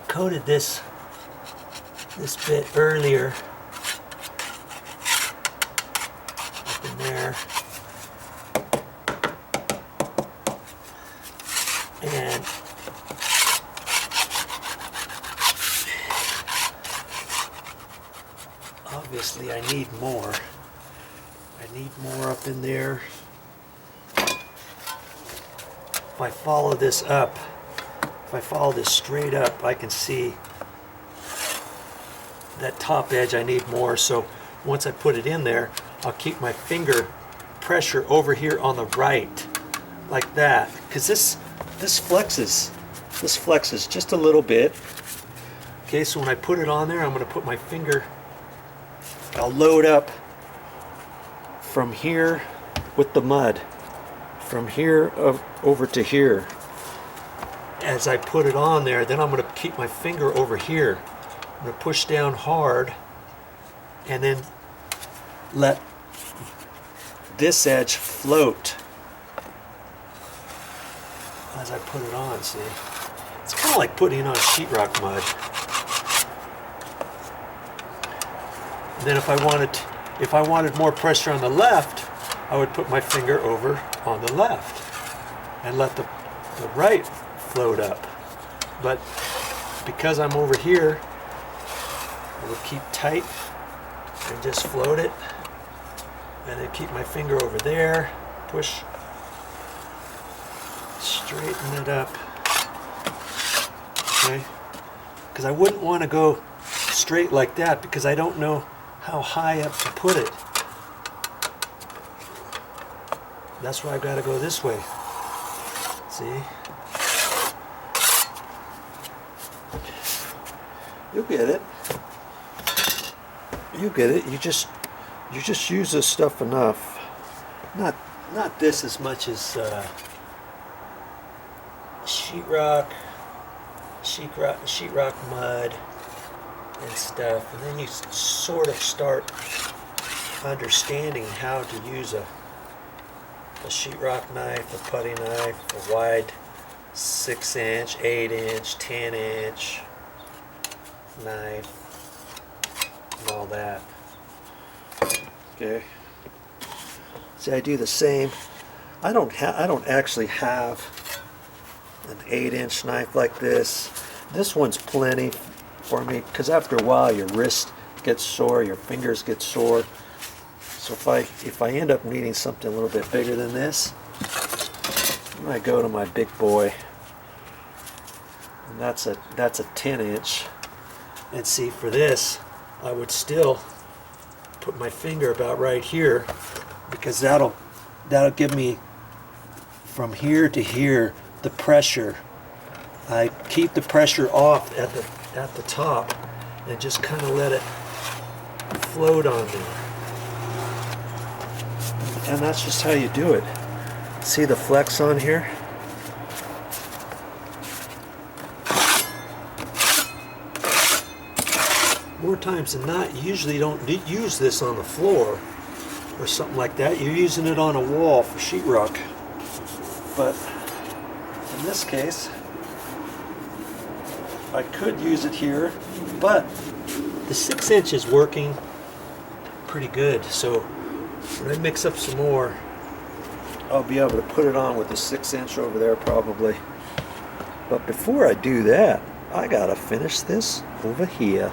coated this bit earlier up in there, and obviously I need more. I need more up in there. If I follow this up, if I follow this straight up, I can see that top edge. I need more, so once I put it in there, I'll keep my finger pressure over here on the right, like that, because this flexes just a little bit. Okay, so when I put it on there, I'm going to put my finger, I'll load up from here with the mud, from here over to here. As I put it on there, then I'm going to keep my finger over here. I'm going to push down hard and then let this edge float as I put it on. See, it's kind of like putting on sheetrock mud. And then if I wanted more pressure on the left, I would put my finger over on the left and let the right float up. But because I'm over here, I would keep tight and just float it, and then keep my finger over there, push, straighten it up. Okay, because I wouldn't want to go straight like that because I don't know how high up to put it. That's why I've got to go this way. See? You'll get it. You get it. You just use this stuff enough. Not this as much as sheetrock mud and stuff, and then you sort of start understanding how to use a sheetrock knife, a putty knife, a wide 6-inch, 8-inch, 10-inch knife, and all that. Okay. See, I do the same. I don't actually have an 8-inch knife like this. This one's plenty for me because after a while your wrist gets sore, your fingers get sore. So if I end up needing something a little bit bigger than this, I might go to my big boy, and that's a 10-inch. And see, for this, I would still put my finger about right here because that'll give me from here to here the pressure. I keep the pressure off at the top and just kind of let it float on there. And that's just how you do it. See the flex on here? More times than not, you usually don't use this on the floor or something like that. You're using it on a wall for sheetrock. But in this case, I could use it here, but the 6-inch is working pretty good. So when I mix up some more, I'll be able to put it on with the 6-inch over there probably. But before I do that, I gotta finish this over here.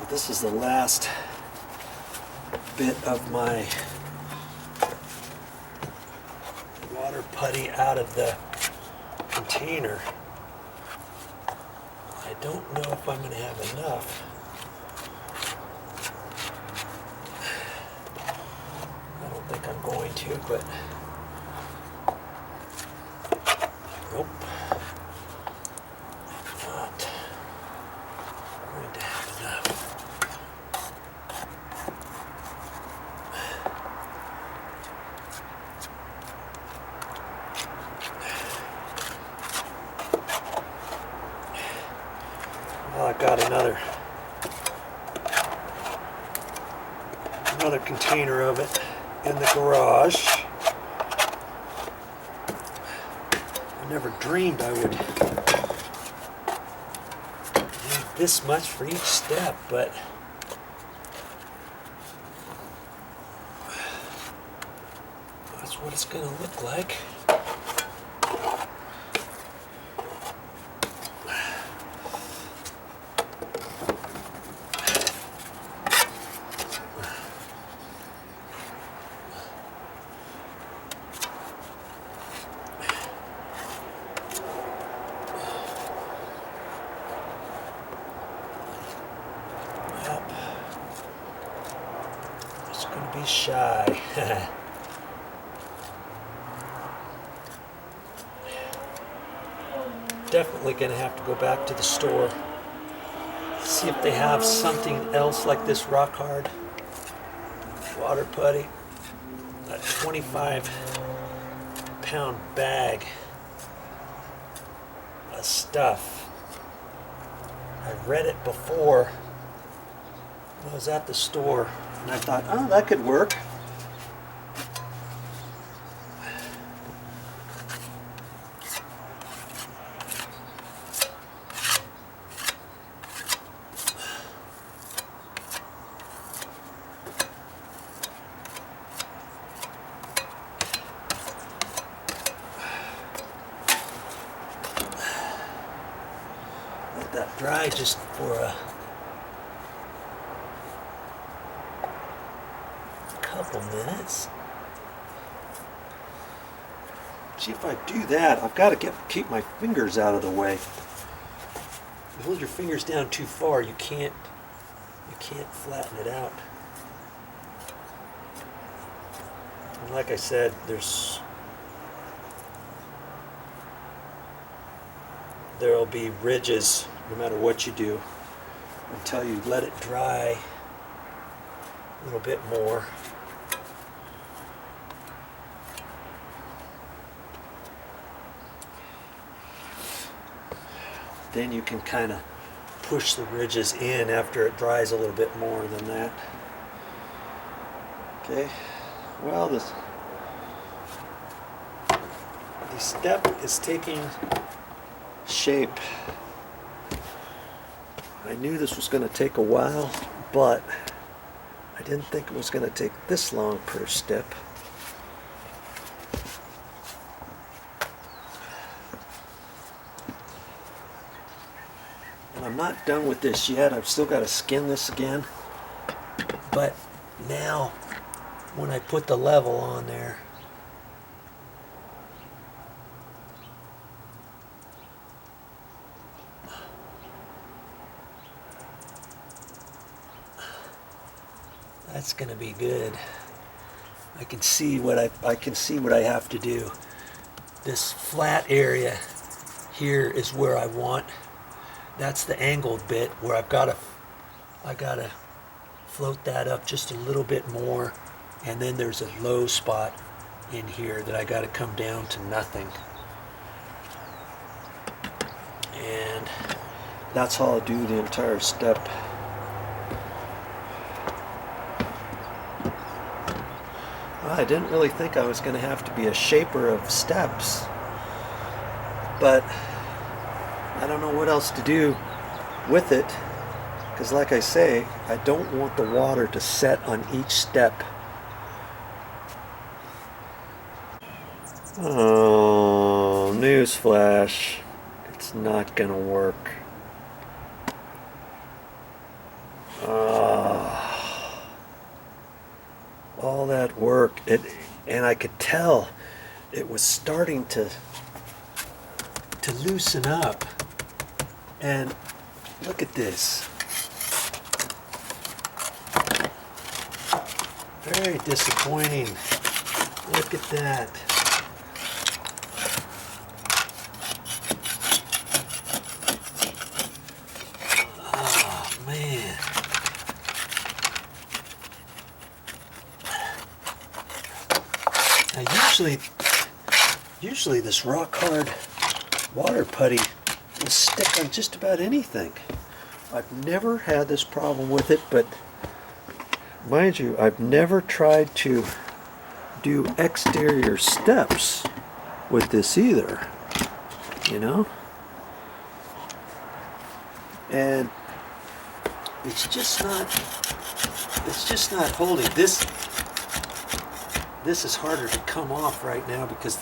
This is the last bit of my water putty out of the container. I don't know if I'm going to have enough. I don't think I'm going to, but nope. Not going to have enough. Well, I've got another container of it in the garage. I never dreamed I would have this much for each step, but that's what it's going to look like. Be shy. Definitely going to have to go back to the store, see if they have something else like this rock hard water putty. A 25-pound bag of stuff. I read it before when I was at the store. And I thought, oh, that could work. Let that dry just for a couple minutes. See, if I do that, I've got to keep my fingers out of the way. If you hold your fingers down too far, you can't flatten it out. And like I said, there'll be ridges no matter what you do until you let it dry a little bit more. Then you can kind of push the ridges in after it dries a little bit more than that. Okay, well, the step is taking shape. I knew this was going to take a while, but I didn't think it was going to take this long per step. I'm not done with this yet. I've still got to skin this again. But now, when I put the level on there, that's going to be good. I can see what I have to do. This flat area here is where I want. That's the angled bit where I gotta float that up just a little bit more, and then there's a low spot in here that I gotta come down to nothing. And that's how I'll do the entire step. Well, I didn't really think I was gonna have to be a shaper of steps, but I don't know what else to do with it, because like I say, I don't want the water to set on each step. Oh, newsflash, it's not gonna work. All that work, and I could tell it was starting to loosen up. And look at this. Very disappointing. Look at that. Oh, man. Now usually this rock hard water putty will stick on just about anything. I've never had this problem with it, but mind you, I've never tried to do exterior steps with this either. you know? And it's just not holding. This is harder to come off right now because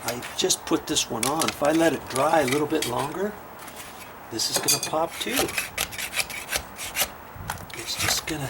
I just put this one on. If I let it dry a little bit longer, this is gonna pop too. It's just gonna